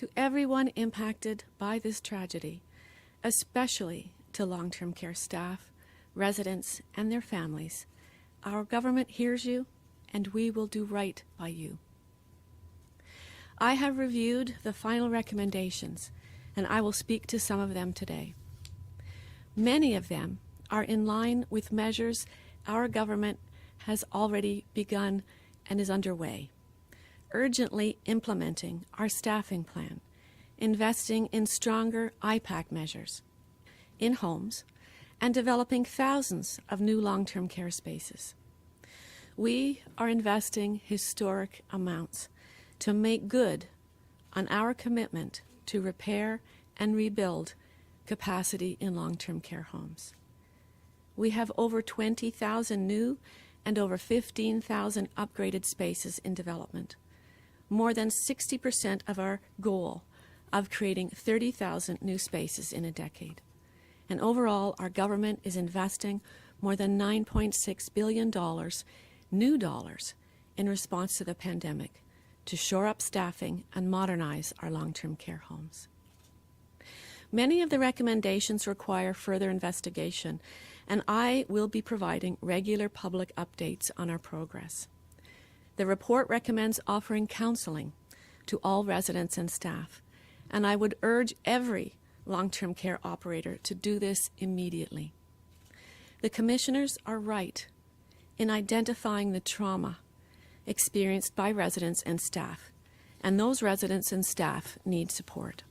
To everyone impacted by this tragedy, especially to long-term care staff, residents, and their families, our government hears you, and we will do right by you. I have reviewed the final recommendations, and I will speak to some of them today. Many of them are in line with measures our government has already begun and is underway, urgently implementing our staffing plan, investing in stronger IPAC measures in homes, and developing thousands of new long-term care spaces. We are investing historic amounts to make good on our commitment to repair and rebuild capacity in long-term care homes. We have over 20,000 new and over 15,000 upgraded spaces in development, more than 60% of our goal of creating 30,000 new spaces in a decade. And overall, our government is investing more than $9.6 billion, new dollars, in response to the pandemic to shore up staffing and modernize our long-term care homes. Many of the recommendations require further investigation, and I will be providing regular public updates on our progress. The report recommends offering counseling to all residents and staff, and I would urge every long-term care operator to do this immediately. The commissioners are right in identifying the trauma experienced by residents and staff, and those residents and staff need support.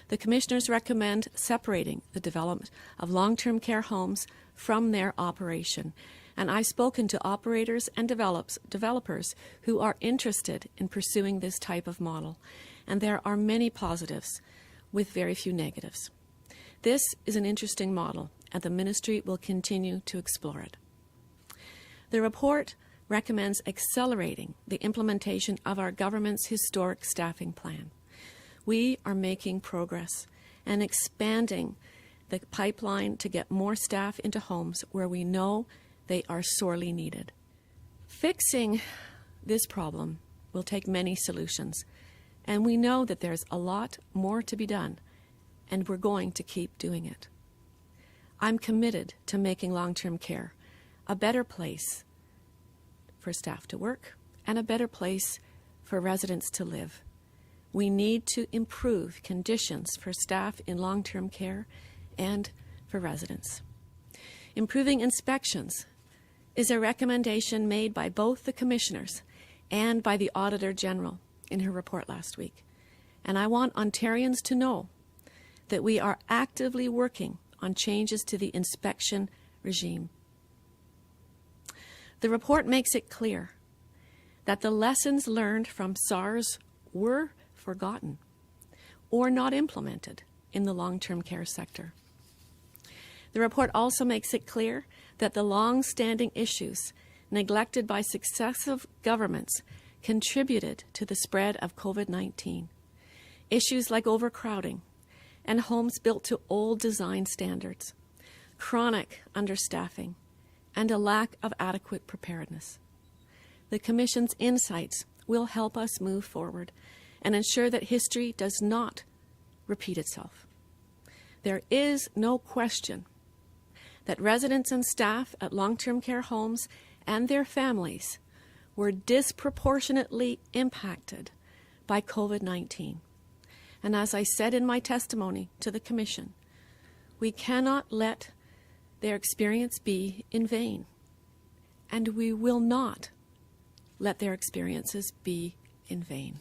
The commissioners recommend separating the development of long-term care homes from their operation, and I've spoken to operators and developers who are interested in pursuing this type of model, and there are many positives with very few negatives. This is an interesting model, and the ministry will continue to explore it. The report recommends accelerating the implementation of our government's historic staffing plan. We are making progress and expanding the pipeline to get more staff into homes where we know they are sorely needed. Fixing this problem will take many solutions, and we know that there's a lot more to be done, and we're going to keep doing it. I'm committed to making long-term care a better place for staff to work and a better place for residents to live. We need to improve conditions for staff in long-term care and for residents. Improving inspections is a recommendation made by both the commissioners and by the Auditor General in her report last week. And I want Ontarians to know that we are actively working on changes to the inspection regime. The report makes it clear that the lessons learned from SARS were forgotten or not implemented in the long-term care sector. The report also makes it clear that the long-standing issues neglected by successive governments contributed to the spread of COVID-19. Issues like overcrowding and homes built to old design standards, chronic understaffing, and a lack of adequate preparedness. The Commission's insights will help us move forward and ensure that history does not repeat itself. There is no question that residents and staff at long-term care homes and their families were disproportionately impacted by COVID-19. And as I said in my testimony to the Commission, we cannot let their experience be in vain, and we will not let their experiences be in vain.